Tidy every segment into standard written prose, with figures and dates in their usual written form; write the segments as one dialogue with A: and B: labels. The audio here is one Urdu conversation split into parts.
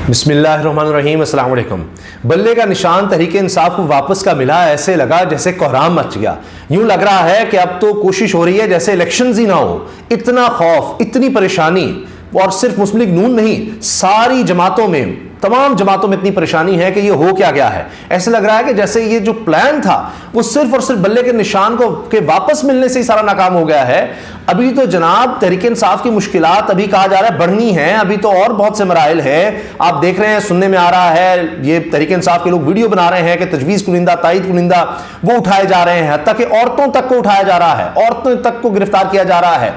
A: بسم اللہ الرحمن الرحیم، السلام علیکم۔ بلے کا نشان تحریک انصاف کو واپس کا ملا، ایسے لگا جیسے کوہرام مچ گیا۔ یوں لگ رہا ہے کہ اب تو کوشش ہو رہی ہے جیسے الیکشنز ہی نہ ہو۔ اتنا خوف، اتنی پریشانی، اور صرف مسلم لیگ نون نہیں، ساری جماعتوں میں، تمام جماعتوں میں اتنی پریشانی ہے کہ یہ ہو کیا گیا ہے۔ ایسے لگ رہا ہے کہ جیسے یہ جو پلان تھا وہ صرف اور صرف بلے کے نشان کو کے واپس ملنے سے ہی سارا ناکام ہو گیا ہے۔ ابھی تو جناب تحریک انصاف کی مشکلات ابھی کہا جا رہا ہے بڑھنی ہیں، ابھی تو اور بہت سے مراحل ہیں۔ آپ دیکھ رہے ہیں، سننے میں آ رہا ہے، یہ تحریک انصاف کے لوگ ویڈیو بنا رہے ہیں کہ تجویز کنندہ، تائید کنندہ وہ اٹھائے جا رہے ہیں، حتیٰ کہ عورتوں تک کو اٹھایا جا رہا ہے، عورتوں تک کو گرفتار کیا جا رہا ہے۔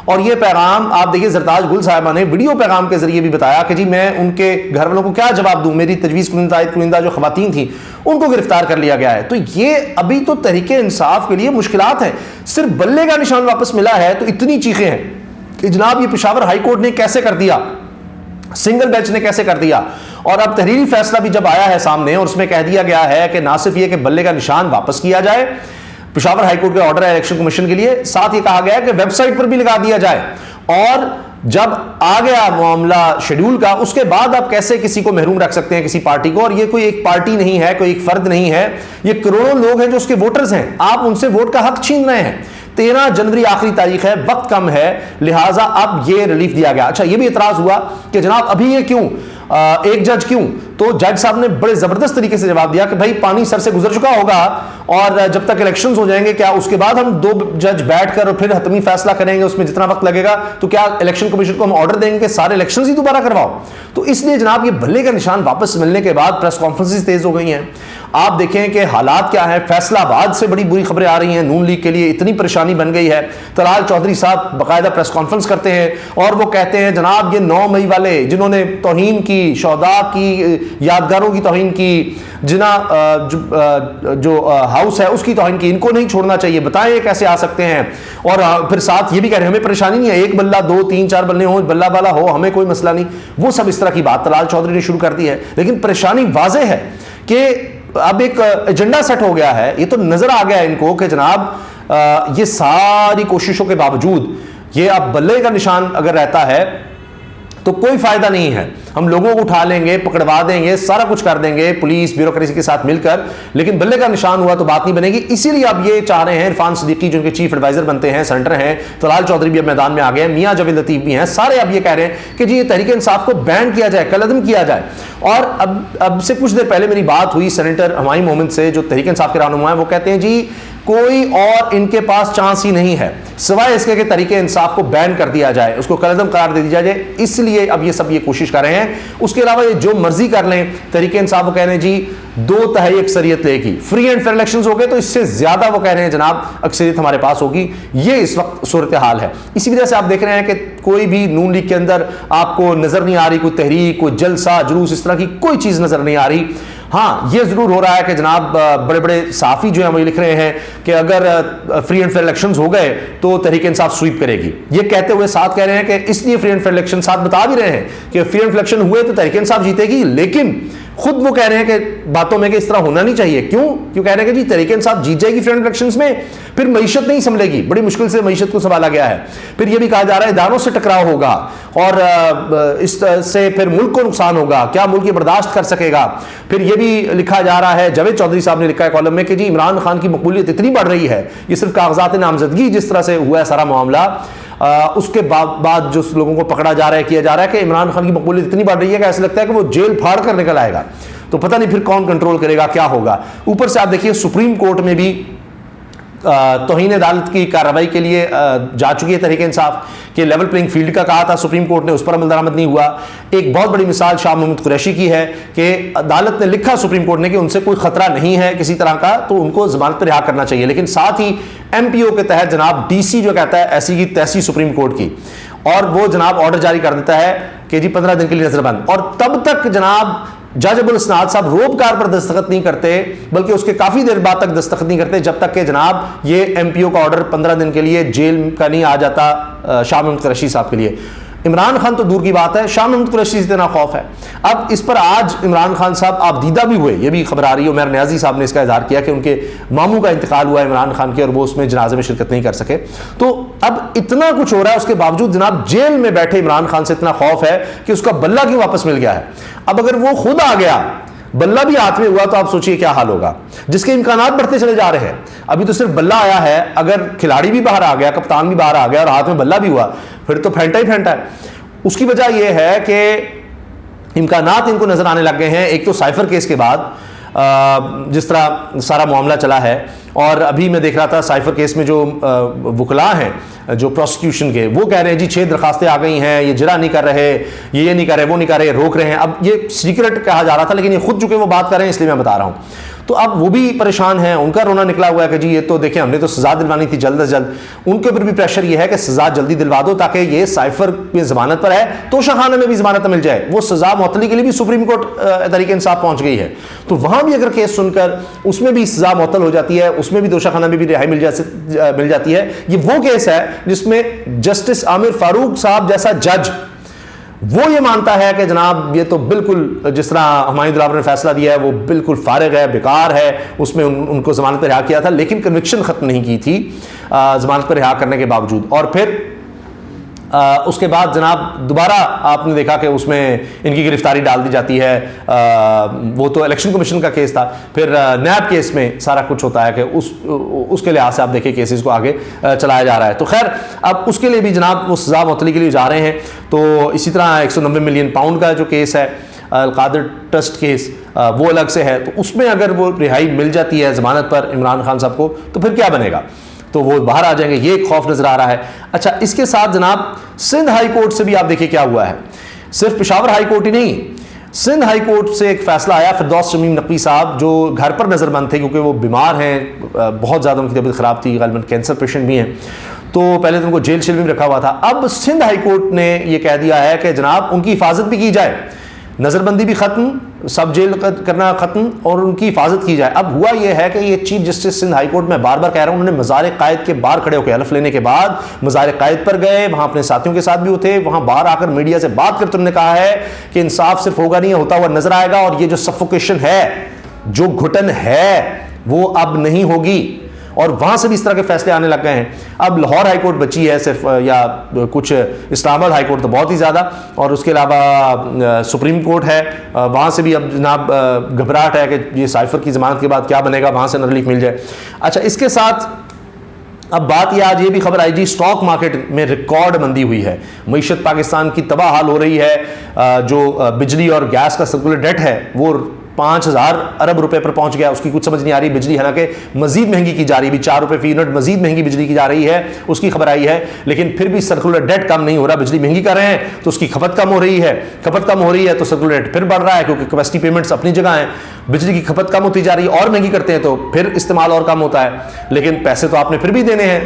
A: اور یہ پیغام آپ دیکھیے، زرتاج گل صاحبہ نے ویڈیو پیغام کے ذریعے بھی بتایا کہ جی میں ان کے گھر والوں کو کیا جواب دوں، میری تجویز کنندہ، تائید کنندہ جو خواتین تھیں ان کو گرفتار کر لیا گیا ہے۔ تو یہ ابھی تو تحریک انصاف کے لیے مشکلات ہیں۔ صرف بلے کا نشان واپس ملا ہے تو اتنی چیخیں ہیں کہ جناب یہ پشاور ہائی کورٹ نے کیسے کر دیا، سنگل بینچ نے کیسے کر دیا۔ اور اب تحریری فیصلہ بھی جب آیا ہے سامنے اور اس میں کہہ دیا گیا ہے کہ نہ صرف یہ کہ بلے کا نشان واپس کیا جائے، پشاور ہائی کورٹ کا آرڈر ہے الیکشن کمیشن کے لیے، ساتھ یہ کہا گیا ہے کہ ویب سائٹ پر بھی لگا دیا جائے۔ اور جب آ گیا معاملہ شیڈول کا، اس کے بعد آپ کیسے کسی کو محروم رکھ سکتے ہیں کسی پارٹی کو؟ اور یہ کوئی ایک پارٹی نہیں ہے، کوئی ایک فرد نہیں ہے، یہ کروڑوں لوگ ہیں جو اس کے ووٹرز ہیں۔ آپ ان سے ووٹ کا حق چھین رہے ہیں۔ 13 جنوری آخری تاریخ ہے، وقت کم ہے، لہٰذا اب یہ ریلیف دیا گیا۔ اچھا، یہ بھی اعتراض ہوا کہ جناب ابھی یہ کیوں، ایک جج کیوں؟ تو جج صاحب نے بڑے زبردست طریقے سے جواب دیا کہ بھائی پانی سر سے گزر چکا ہوگا، اور جب تک الیکشنز ہو جائیں گے، کیا اس کے بعد ہم 2 جج بیٹھ کر اور پھر حتمی فیصلہ کریں گے، اس میں جتنا وقت لگے گا، تو کیا الیکشن کمیشن کو ہم آرڈر دیں گے کہ سارے الیکشنز ہی دوبارہ کرواؤ؟ تو اس لیے جناب یہ بلے کا نشان واپس ملنے کے بعد پریس کانفرنسز تیز ہو گئی ہیں۔ آپ دیکھیں کہ حالات کیا ہیں، فیصلہ آباد سے بڑی بری خبریں آ رہی ہیں، نون لیگ کے لیے اتنی پریشانی بن گئی ہے۔ طلال چودھری صاحب باقاعدہ پریس کانفرنس کرتے ہیں اور وہ کہتے ہیں جناب یہ 9 مئی والے جنہوں نے توہین کی، شہداء کی یادگاروں کی توہین کی، جو ہاؤس ہے اس کی توہین کی، ان کو نہیں چھوڑنا چاہیے، بتائیں یہ کیسے آ سکتے ہیں؟ اور پھر ساتھ یہ بھی کہہ رہے ہیں ہمیں پریشانی نہیں ہے، 1 بلہ 2 3 4 بلے ہوں، بلہ بالا ہو، ہمیں کوئی مسئلہ نہیں۔ وہ سب اس طرح کی بات طلال چودھری نے شروع کر دی ہے، لیکن پریشانی واضح ہے کہ اب ایک ایجنڈا سیٹ ہو گیا ہے۔ یہ تو نظر آ گیا ہے ان کو کہ جناب یہ ساری کوششوں کے باوجود یہ اب بلے کا نشان اگر رہتا ہے تو کوئی فائدہ نہیں ہے۔ ہم لوگوں کو اٹھا لیں گے، پکڑوا دیں گے، سارا کچھ کر دیں گے پولیس بیوروکریسی کے ساتھ مل کر، لیکن بلے کا نشان ہوا تو بات نہیں بنے گی۔ اسی لیے اب یہ چاہ رہے ہیں عرفان صدیقی جو ان کے چیف ایڈوائزر بنتے ہیں، سینیٹر ہیں، طلال چودھری بھی اب میدان میں آ گئے ہیں، میاں جاوید لطیف بھی ہیں، سارے اب یہ کہہ رہے ہیں کہ جی یہ تحریک انصاف کو بین کیا جائے، کالعدم کیا جائے۔ اور اب سے کچھ دیر پہلے میری بات ہوئی سینیٹر ہمایوں محمد سے جو تحریک انصاف کے رہنما ہیں، وہ کہتے ہیں جی کوئی اور ان کے پاس چانس ہی نہیں ہے سوائے اس کے کہ تحریک انصاف کو بین کر دیا جائے، اس کو کالعدم قرار دے دیا جائے۔ اس لیے اب یہ سب یہ کوشش کر رہے ہیں۔ اس کے علاوہ یہ جو مرضی کر لیں، تحریک انصاف وہ کہہ رہے ہیں جی 2/3 اکثریت لے گی، فری اینڈ فیئر الیکشنز ہو گئے تو اس سے زیادہ وہ کہہ رہے ہیں جناب اکثریت ہمارے پاس ہوگی۔ یہ اس وقت صورتحال ہے۔ اسی وجہ سے آپ دیکھ رہے ہیں کہ کوئی بھی نون لیگ کے اندر آپ کو نظر نہیں آ رہی کوئی تحریک، کوئی جلسہ جلوس، اس طرح کی کوئی چیز نظر نہیں آ رہی۔ ہاں یہ ضرور ہو رہا ہے کہ جناب بڑے بڑے صحافی جو ہیں وہ لکھ رہے ہیں کہ اگر فری اینڈ فیئر الیکشنز ہو گئے تو تحریک انصاف سویپ کرے گی۔ یہ کہتے ہوئے ساتھ کہہ رہے ہیں کہ اس لیے فری اینڈ فیئر الیکشن، ساتھ بتا بھی رہے ہیں کہ فری اینڈ فیئر الیکشن ہوئے تو تحریک انصاف جیتے گی، لیکن خود وہ کہہ رہے ہیں کہ باتوں میں کہ اس طرح ہونا نہیں چاہیے۔ کیوں کہہ رہے ہیں کہ جی تحریک انصاف جیت جائے گی فری اینڈ الیکشنز میں، پھر معیشت نہیں سنبھلے گی، بڑی مشکل سے معیشت کو سنبھالا گیا ہے۔ پھر یہ بھی کہا جا رہا ہے اداروں سے ٹکراؤ ہوگا اور اس سے پھر ملک کو نقصان ہوگا، کیا ملک یہ برداشت کر سکے گا؟ پھر یہ بھی لکھا جا رہا ہے، جاوید چودھری صاحب نے لکھا ہے کالم میں کہ جی عمران خان کی مقبولیت اتنی بڑھ رہی ہے، یہ صرف کاغذات نامزدگی جس طرح سے ہوا ہے سارا معاملہ، اس کے بعد جو لوگوں کو پکڑا جا رہا ہے، کیا جا رہا ہے کہ عمران خان کی مقبولیت اتنی بڑھ رہی ہے کہ ایسا لگتا ہے کہ وہ جیل پھاڑ کر نکل آئے گا، تو پتہ نہیں پھر کون کنٹرول کرے گا، کیا ہوگا۔ اوپر سے آپ دیکھیے سپریم کورٹ میں بھی توہین عدالت کی کارروائی کے لیے جا چکی ہے تحریک انصاف کہ لیول پلینگ فیلڈ کا کہا تھا سپریم کورٹ نے، اس پر عمل درآمد نہیں ہوا۔ ایک بہت بڑی مثال شاہ محمود قریشی کی ہے کہ عدالت نے لکھا سپریم کورٹ نے کہ ان سے کوئی خطرہ نہیں ہے کسی طرح کا، تو ان کو ضمانت پر رہا کرنا چاہیے، لیکن ساتھ ہی ایم پی او کے تحت جناب ڈی سی جو کہتا ہے ایسی کی تیسی سپریم کورٹ کی، اور وہ جناب آرڈر جاری کر دیتا ہے کہ جی 15 دن کے لیے نظر بند، اور تب تک جناب جج ابو الاسناد صاحب روبکار پر دستخط نہیں کرتے، بلکہ اس کے کافی دیر بعد تک دستخط نہیں کرتے جب تک کہ جناب یہ ایم پی او کا آرڈر 15 دن کے لیے جیل کا نہیں آ جاتا شاہ محمود قریشی صاحب کے لیے۔ عمران خان تو دور کی بات ہے, شاہ محمود قریشی سے اتنا خوف ہے. اب اس پر آج عمران خان صاحب آپ دیدہ بھی ہوئے, یہ بھی خبر آ رہی ہے, عمر نیازی صاحب نے اس کا اظہار کیا کہ ان کے ماموں کا انتقال ہوا ہے عمران خان کے, اور وہ اس میں جنازے میں شرکت نہیں کر سکے. تو اب اتنا کچھ ہو رہا ہے, اس کے باوجود جناب جیل میں بیٹھے عمران خان سے اتنا خوف ہے کہ اس کا بلہ کیوں واپس مل گیا ہے. اب اگر وہ خود آ گیا, بلہ بھی ہاتھ میں ہوا, تو آپ سوچئے کیا حال ہوگا, جس کے امکانات بڑھتے چلے جا رہے ہیں. ابھی تو صرف بلہ آیا ہے, اگر کھلاڑی بھی باہر آ گیا, کپتان بھی باہر آ گیا اور ہاتھ میں بلہ بھی ہوا, پھر تو پھینٹا ہی پھینٹا ہے. اس کی وجہ یہ ہے کہ امکانات ان کو نظر آنے لگ گئے ہیں. ایک تو سائفر کیس کے بعد جس طرح سارا معاملہ چلا ہے, اور ابھی میں دیکھ رہا تھا سائفر کیس میں جو وکلاء ہیں جو پروسیکیوشن کے, وہ کہہ رہے ہیں جی 6 درخواستیں آ گئی ہیں, یہ جرا نہیں کر رہے, یہ نہیں کر رہے, وہ نہیں کر رہے, روک رہے ہیں. اب یہ سیکرٹ کہا جا رہا تھا, لیکن یہ خود چکے وہ بات کر رہے ہیں, اس لیے میں بتا رہا ہوں. تو اب وہ بھی پریشان ہیں, ان کا رونا نکلا ہوا ہے کہ جی یہ تو دیکھیں ہم نے تو سزا دلوانی تھی جلد از جلد. ان کے اوپر بھی پریشر یہ ہے کہ سزا جلدی دلوا دو, تاکہ یہ سائفر میں ضمانت پر ہے, توشہ خانہ میں بھی ضمانت مل جائے. وہ سزا معطلی کے لیے بھی سپریم کورٹ تحریک انصاف پہنچ گئی ہے, تو وہاں بھی اگر کیس سن کر اس میں بھی سزا معطل ہو جاتی ہے, اس میں بھی توشہ خانہ میں بھی رہائی مل جاتی ہے. یہ وہ کیس ہے جس میں جسٹس عامر فاروق صاحب جیسا جج وہ یہ مانتا ہے کہ جناب یہ تو بالکل جس طرح ہمایوں دلاور نے فیصلہ دیا ہے وہ بالکل فارغ ہے, بیکار ہے, اس میں ان کو ضمانت پر رہا کیا تھا, لیکن کنوکشن ختم نہیں کی تھی ضمانت پر رہا کرنے کے باوجود. اور پھر اس کے بعد جناب دوبارہ آپ نے دیکھا کہ اس میں ان کی گرفتاری ڈال دی جاتی ہے. وہ تو الیکشن کمیشن کا کیس تھا, پھر نیب کیس میں سارا کچھ ہوتا ہے کہ اس کے لحاظ سے آپ دیکھیں کیسز کو آگے چلایا جا رہا ہے. تو خیر اب اس کے لیے بھی جناب وہ سزا معطلی کے لیے جا رہے ہیں. تو اسی طرح 190 ملین پاؤنڈ کا جو کیس ہے القادر ٹرسٹ کیس, وہ الگ سے ہے. تو اس میں اگر وہ رہائی مل جاتی ہے ضمانت پر عمران خان صاحب کو, تو پھر کیا بنے گا, تو وہ باہر آ جائیں گے, یہ ایک خوف نظر آ رہا ہے. اچھا, اس کے ساتھ جناب سندھ ہائی کورٹ سے بھی آپ دیکھیں کیا ہوا ہے. صرف پشاور ہائی کورٹ ہی نہیں, سندھ ہائی کورٹ سے ایک فیصلہ آیا. فردوس شمیم نقوی صاحب جو گھر پر نظر بند تھے کیونکہ وہ بیمار ہیں, بہت زیادہ ان کی طبیعت خراب تھی, غالباً کینسر پیشنٹ بھی ہیں, تو پہلے تو ان کو جیل شیل میں رکھا ہوا تھا. اب سندھ ہائی کورٹ نے یہ کہہ دیا ہے کہ جناب ان کی حفاظت بھی کی جائے, نظر بندی بھی ختم, سب جیل کرنا ختم, اور ان کی حفاظت کی جائے. اب ہوا یہ ہے کہ یہ chief justice Sindh high court میں بار بار کہہ رہا ہوں, انہوں نے مزار قائد کے باہر کھڑے ہو کے حلف لینے کے بعد مزار قائد پر گئے, وہاں اپنے ساتھیوں کے ساتھ بھی تھے, وہاں باہر آ کر میڈیا سے بات کرتے انہوں نے کہا ہے کہ انصاف صرف ہوگا نہیں, ہوتا ہوا نظر آئے گا, اور یہ جو سفوکیشن ہے, جو گھٹن ہے, وہ اب نہیں ہوگی. اور وہاں سے بھی اس طرح کے فیصلے آنے لگ گئے ہیں. اب لاہور ہائی کورٹ بچی ہے صرف, یا کچھ اسلام آباد ہائی کورٹ تو بہت ہی زیادہ, اور اس کے علاوہ سپریم کورٹ ہے, وہاں سے بھی اب جناب گھبراہٹ ہے کہ یہ سائفر کی ضمانت کے بعد کیا بنے گا, وہاں سے ریلیف مل جائے. اچھا, اس کے ساتھ اب بات یہ آج یہ بھی خبر آئی جی, اسٹاک مارکیٹ میں ریکارڈ مندی ہوئی ہے, معیشت پاکستان کی تباہ حال ہو رہی ہے. جو بجلی اور گیس کا سرکولر ڈیٹ ہے وہ 5000 ارب روپے پر پہنچ گیا. اس کی کچھ سمجھ نہیں آ رہی. بجلی حالانکہ مزید مہنگی کی جا رہی ہے, 4 روپے فی یونٹ مزید مہنگی بجلی کی جا رہی ہے, اس کی خبر آئی ہے, لیکن پھر بھی سرکولر ڈیٹ کم نہیں ہو رہا. بجلی مہنگی کر رہے ہیں تو اس کی کھپت کم ہو رہی ہے, کھپت کم ہو رہی ہے تو سرکولر ڈیٹ پھر بڑھ رہا ہے, کیونکہ کیپیسٹی پیمنٹس اپنی جگہ ہیں. بجلی کی کھپت کم ہوتی جا رہی ہے, اور مہنگی کرتے ہیں تو پھر استعمال اور کم ہوتا ہے, لیکن پیسے تو آپ نے پھر بھی دینے ہیں.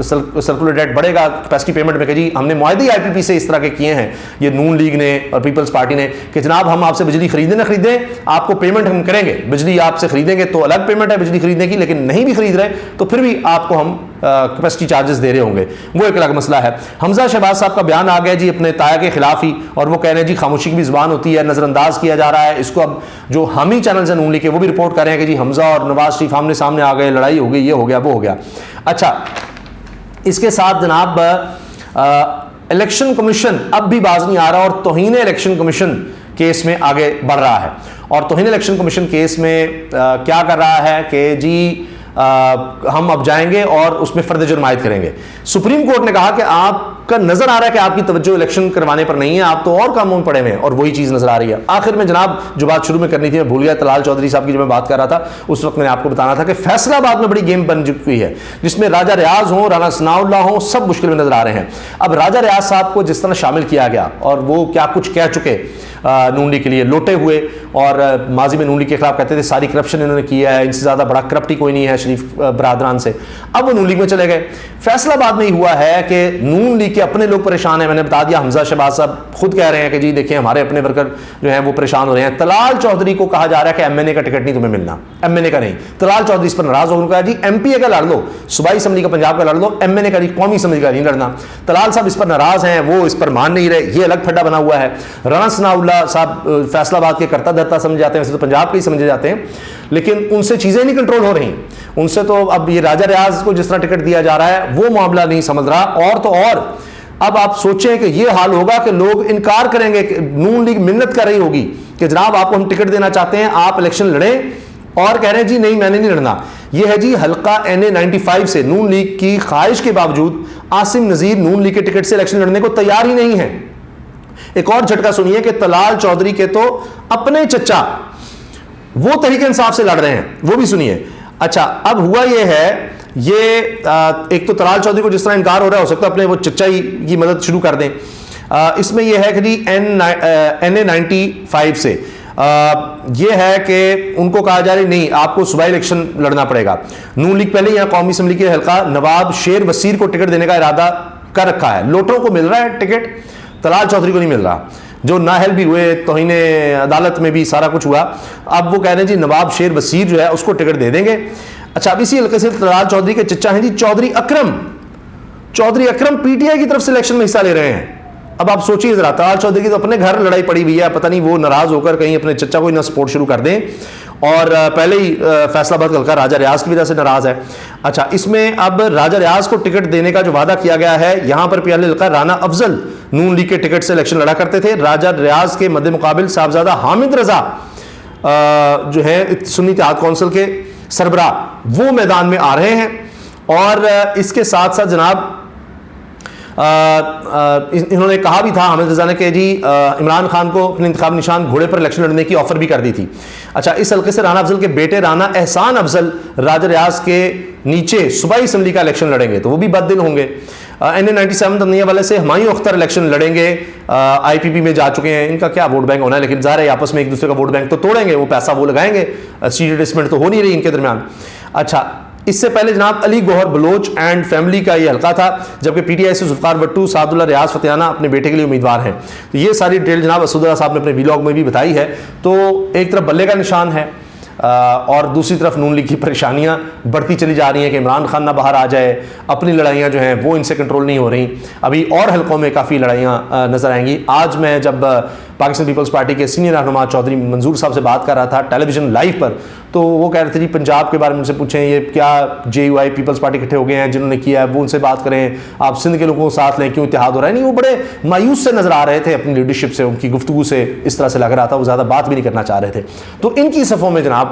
A: سرکولر ڈیٹ بڑھے گا کیپیسٹی پیمنٹ میں کہ جی ہم نے معاہدے آئی پی پی سے اس طرح کے کیے ہیں, یہ نون لیگ نے اور پیپلز پارٹی نے, کہ جناب ہم آپ سے بجلی خریدیں نہ خریدیں, آپ کو پیمنٹ ہم کریں گے. بجلی آپ سے خریدیں گے تو الگ پیمنٹ ہے بجلی خریدنے کی, لیکن نہیں بھی خرید رہے تو پھر بھی آپ کو ہم کیپیسٹی چارجز دے رہے ہوں گے, وہ ایک الگ مسئلہ ہے. حمزہ شہباز صاحب کا بیان آ گیا جی اپنے تایا کے خلاف ہی, اور وہ کہہ رہے ہیں جی خاموشی کی بھی زبان ہوتی ہے, نظر انداز کیا جا رہا ہے. اس کو اب جو حامی چینلز ہیں نون لیگ کے وہ بھی رپورٹ کر رہے ہیں کہ جی حمزہ اور نواز شریف آمنے سامنے آ گئے, لڑائی ہو گئی, یہ ہو گیا, وہ ہو گیا. اچھا, اس کے ساتھ جناب الیکشن کمیشن اب بھی باز نہیں آ رہا, اور توہین الیکشن کمیشن کیس میں آگے بڑھ رہا ہے. اور توہین الیکشن کمیشن کیس میں کیا کر رہا ہے کہ جی ہم اب جائیں گے اور اس میں فرد جرم عائد کریں گے. سپریم کورٹ نے کہا کہ آپ کا نظر آ رہا ہے کہ آپ کی توجہ الیکشن کروانے پر نہیں ہے, آپ تو اور کاموں میں پڑے ہوئے ہیں, اور وہی چیز نظر آ رہی ہے. آخر میں جناب جو بات شروع میں کرنی تھی میں بھول گیا, طلال چودھری صاحب کی جو میں بات کر رہا تھا اس وقت میں نے آپ کو بتانا تھا کہ فیصلہ آباد میں بڑی گیم بن چکی ہے, جس میں راجہ ریاض ہوں, رانا ثناء اللہ ہوں, سب مشکل میں نظر آ رہے ہیں. اب راجہ ریاض صاحب کو جس طرح شامل کیا گیا, اور وہ کیا کچھ کہہ چکے نون لیگ کے لیے, لوٹے ہوئے, اور ماضی میں نون لیگ کے خلاف کہتے تھے ساری کرپشن انہوں نے کیا ہے, ان سے زیادہ بڑا کرپٹ ہی کوئی نہیں ہے شریف برادران سے. اب وہ نون لیگ میں چلے گئے. فیصلہ آباد میں ہی ہوا ہے کہ نون لیگ کے اپنے لوگ پریشان ہیں. میں نے بتا دیا حمزہ شہباز صاحب خود کہہ رہے ہیں کہ جی دیکھیں ہمارے اپنے ورکر جو ہیں وہ پریشان ہو رہے ہیں. طلال چودھری کو کہا جا رہا ہے کہ ایم این اے کا ٹکٹ نہیں تمہیں ملنا, ایم این اے کا نہیں. طلال چودھری اس پر ناراض ہو گئے, جی ایم پی اے کا لڑ لو, صوبائی اسمبلی کا پنجاب کا لڑ لو, ایم این اے کا قومی اسمبلی کا نہیں لڑنا. طلال صاحب اس پر ناراض ہیں, وہ اس پر مان نہیں رہے, یہ الگ پھڈا بنا ہوا ہے. رانا ثناء اللہ صاحب فیصلہ آباد کے کرتا دھرتا سمجھے جاتے ہیں, ویسے تو پنجاب کے ہی سمجھے جاتے ہیں, لیکن ان سے چیزیں نہیں کنٹرول ہو رہی. ان سے تو اب یہ راجہ ریاض کو جس طرح ٹکٹ دیا جا رہا ہے وہ معاملہ نہیں سمجھ رہا. اور تو اور اب آپ سوچیں کہ یہ حال ہوگا کہ لوگ انکار کریں گے, کہ نون لیگ منت کر رہی ہوگی کہ جناب آپ کو ہم ٹکٹ دینا چاہتے ہیں, آپ الیکشن لڑیں, اور کہہ رہے ہیں جی نہیں میں نے نہیں لڑنا. یہ ہے جی حلقہ NA-95 سے نون لیگ کی خواہش کے باوجود عاصم نذیر نون لیگ کے ٹکٹ سے الیکشن لڑنے کو تیار ہی نہیں ہے. ایک اور جھٹکا سنیے کہ طلال چودھری کے تو اپنے چچا وہ تحریک انصاف سے لڑ رہے ہیں, وہ بھی سنیے. اچھا اب ہوا یہ ہے, یہ ایک تو طلال چودھری کو جس طرح انکار ہو رہا ہے, ہو سکتا ہے اپنے وہ چچا ہی کی مدد شروع کر دیں. اس میں یہ ہے کہ جی NA-95 سے یہ ہے کہ ان کو کہا جا رہا ہے نہیں آپ کو صوبائی الیکشن لڑنا پڑے گا. نون لیگ پہلے یہاں قومی اسمبلی کے حلقہ نواب شیر وسیر کو ٹکٹ دینے کا ارادہ کر رکھا ہے. لوٹوں کو مل رہا ہے ٹکٹ, طلال چودھری کو نہیں مل رہا, جو نااہل بھی ہوئے, توہین عدالت میں بھی سارا کچھ ہوا. اب وہ کہہ رہے ہیں جی نواب شیر وسیر جو ہے اس کو ٹکٹ دے دیں گے. اچھا اب اسی حلقے سے طلال چودھری کے چچا ہیں جی چودھری اکرم پی ٹی آئی کی طرف سے الیکشن میں حصہ لے رہے ہیں. اب آپ سوچیے ذرا, طلال چودھری کی تو اپنے گھر لڑائی پڑی ہوئی ہے, پتہ نہیں وہ ناراض ہو کر کہیں اپنے چچا کو ہی نہ سپورٹ شروع کر دیں, اور پہلے ہی فیصلہ آباد کا حلقہ راجہ ریاض کی وجہ سے ناراض ہے. اچھا اس میں اب راجہ ریاض کو ٹکٹ دینے کا جو وعدہ کیا گیا ہے, یہاں پر پہلے حلقہ رانا افضل نون لیگ کے ٹکٹ سے الیکشن لڑا کرتے تھے. راجہ ریاض کے مد مقابل صاحبزادہ حامد رضا جو ہے سنی اتحاد کونسل کے سربراہ, وہ میدان میں آ رہے ہیں. اور اس کے ساتھ ساتھ جناب انہوں نے کہا بھی تھا حامد رضا نے کہ جی عمران خان کو اپنے انتخاب نشان گھوڑے پر الیکشن لڑنے کی آفر بھی کر دی تھی. اچھا اس حلقے سے رانا افضل کے بیٹے رانا احسان افضل راجہ ریاض کے نیچے صوبائی اسمبلی کا الیکشن لڑیں گے, تو وہ بھی بد دل ہوں گے. NA-97 تنیہ والے سے ہمایوں اختر الیکشن لڑیں گے, IPP میں جا چکے ہیں, ان کا کیا ووٹ بینک ہونا ہے, لیکن ظاہر ہے آپس میں ایک دوسرے کا ووٹ بینک تو توڑیں گے, وہ پیسہ وہ لگائیں گے, سیٹ ایڈجسٹمنٹ تو ہو نہیں رہی ان کے درمیان. اچھا اس سے پہلے جناب علی گوہر بلوچ اینڈ فیملی کا یہ حلقہ تھا, جبکہ پی ٹی آئی سے ذوالفقار بھٹو سعد اللہ ریاض فتیانہ اپنے بیٹے کے لیے امیدوار ہیں. تو یہ ساری ڈیٹیل جناب اسد اللہ صاحب نے اپنے ویلاگ میں بھی بتائی ہے. تو ایک طرف بلے کا نشان ہے, اور دوسری طرف نون لیگ کی پریشانیاں بڑھتی چلی جا رہی ہیں کہ عمران خان نہ باہر آ جائے, اپنی لڑائیاں جو ہیں وہ ان سے کنٹرول نہیں ہو رہی. ابھی اور حلقوں میں کافی لڑائیاں نظر آئیں گی. آج میں جب پاکستان پیپلز پارٹی کے سینئر رہنما چودھری منظور صاحب سے بات کر رہا تھا ٹیلی ویژن لائیو پر, تو وہ کہہ رہے تھے جی پنجاب کے بارے میں ان سے پوچھیں, یہ کیا JUI پیپلز پارٹی اکٹھے ہو گئے ہیں جنہوں نے کیا ہے, وہ ان سے بات کریں, آپ سندھ کے لوگوں کو ساتھ لیں, کیوں اتحاد ہو رہا ہے. نہیں وہ بڑے مایوس سے نظر آ رہے تھے اپنی لیڈرشپ سے, ان کی گفتگو سے اس طرح سے لگ رہا تھا وہ زیادہ بات بھی نہیں کرنا چاہ رہے تھے. تو ان کی صفوں میں جناب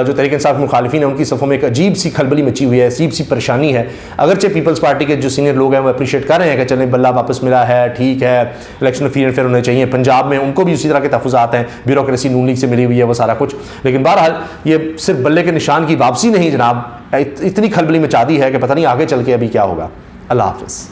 A: جو تحریک انصاف مخالفین ہیں ان کی صفوں میں ایک عجیب سی کھلبلی مچی ہوئی ہے, عجیب سی پریشانی ہے. اگرچہ پیپلز پارٹی کے جو سینئر لوگ ہیں وہ اپریشیٹ کر رہے ہیں کہ چلیں بلہ واپس ملا ہے, ٹھیک ہے, الیکشن فیر اینڈ فیئر ہونے چاہیے. پنجاب میں ان کو بھی اسی طرح کے تحفظات ہیں, بیوروکریسی نون لیگ سے ملی ہوئی ہے, وہ سارا کچھ. لیکن بہرحال یہ صرف بلے کے نشان کی واپسی نہیں جناب, اتنی کھلبلی مچا دی ہے کہ پتہ نہیں آگے چل کے ابھی کیا ہوگا. اللہ حافظ.